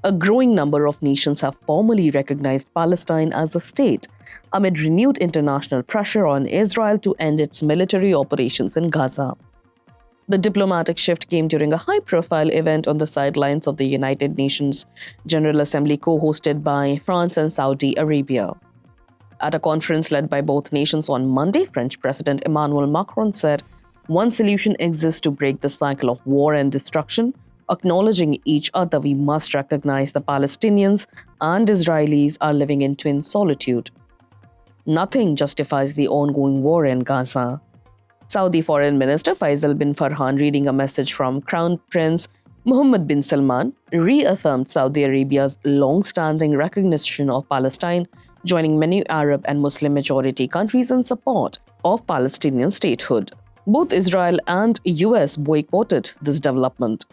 A growing number of nations have formally recognized Palestine as a state, amid renewed international pressure on Israel to end its military operations in Gaza. The diplomatic shift came during a high-profile event on the sidelines of the United Nations General Assembly co-hosted by France and Saudi Arabia. At a conference led by both nations on Monday, French President Emmanuel Macron said, "One solution exists to break the cycle of war and destruction. Acknowledging each other, we must recognize the Palestinians and Israelis are living in twin solitude. Nothing justifies the ongoing war in Gaza." Saudi Foreign Minister Faisal bin Farhan, reading a message from Crown Prince Mohammed bin Salman, reaffirmed Saudi Arabia's long-standing recognition of Palestine, joining many Arab and Muslim majority countries in support of Palestinian statehood. Both Israel and US boycotted this development.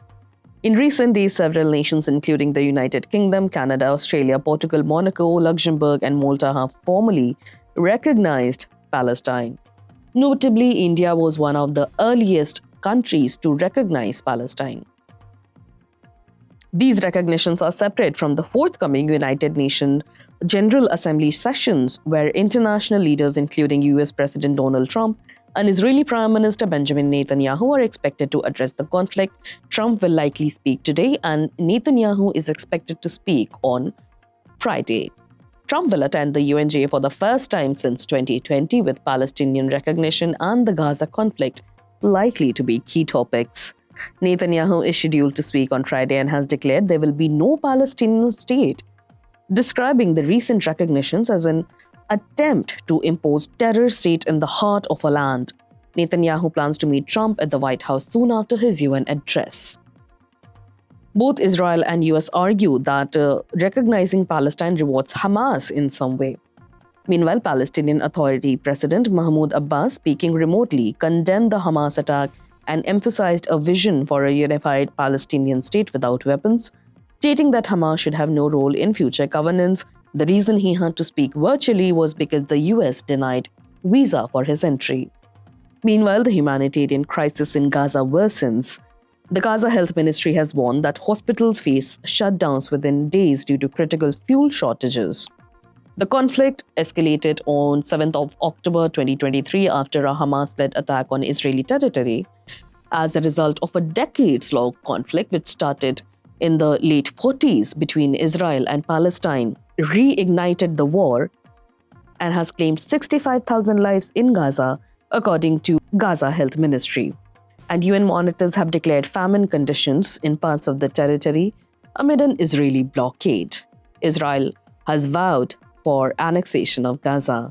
In recent days, several nations, including the United Kingdom, Canada, Australia, Portugal, Monaco, Luxembourg, and Malta, have formally recognized Palestine. Notably, India was one of the earliest countries to recognize Palestine. These recognitions are separate from the forthcoming United Nations General Assembly sessions, where international leaders, including US President Donald Trump and Israeli Prime Minister Benjamin Netanyahu, are expected to address the conflict. Trump will likely speak today, and Netanyahu is expected to speak on Friday. Trump will attend the UNGA for the first time since 2020, with Palestinian recognition and the Gaza conflict likely to be key topics. Netanyahu is scheduled to speak on Friday and has declared there will be no Palestinian state, describing the recent recognitions as an attempt to impose terror state in the heart of a land. Netanyahu plans to meet Trump at the White House soon after his UN address. Both Israel and US argue that recognizing Palestine rewards Hamas in some way. Meanwhile, Palestinian Authority President Mahmoud Abbas, speaking remotely, condemned the Hamas attack and emphasized a vision for a unified Palestinian state without weapons, stating that Hamas should have no role in future governance. The reason he had to speak virtually was because the US denied visa for his entry. Meanwhile, the humanitarian crisis in Gaza worsens. The Gaza Health Ministry has warned that hospitals face shutdowns within days due to critical fuel shortages. The conflict escalated on 7th of October 2023 after a Hamas-led attack on Israeli territory as a result of a decades-long conflict which started in the late 40s between Israel and Palestine, reignited the war, and has claimed 65,000 lives in Gaza, according to Gaza Health Ministry. And UN monitors have declared famine conditions in parts of the territory amid an Israeli blockade. Israel has vowed for annexation of Gaza.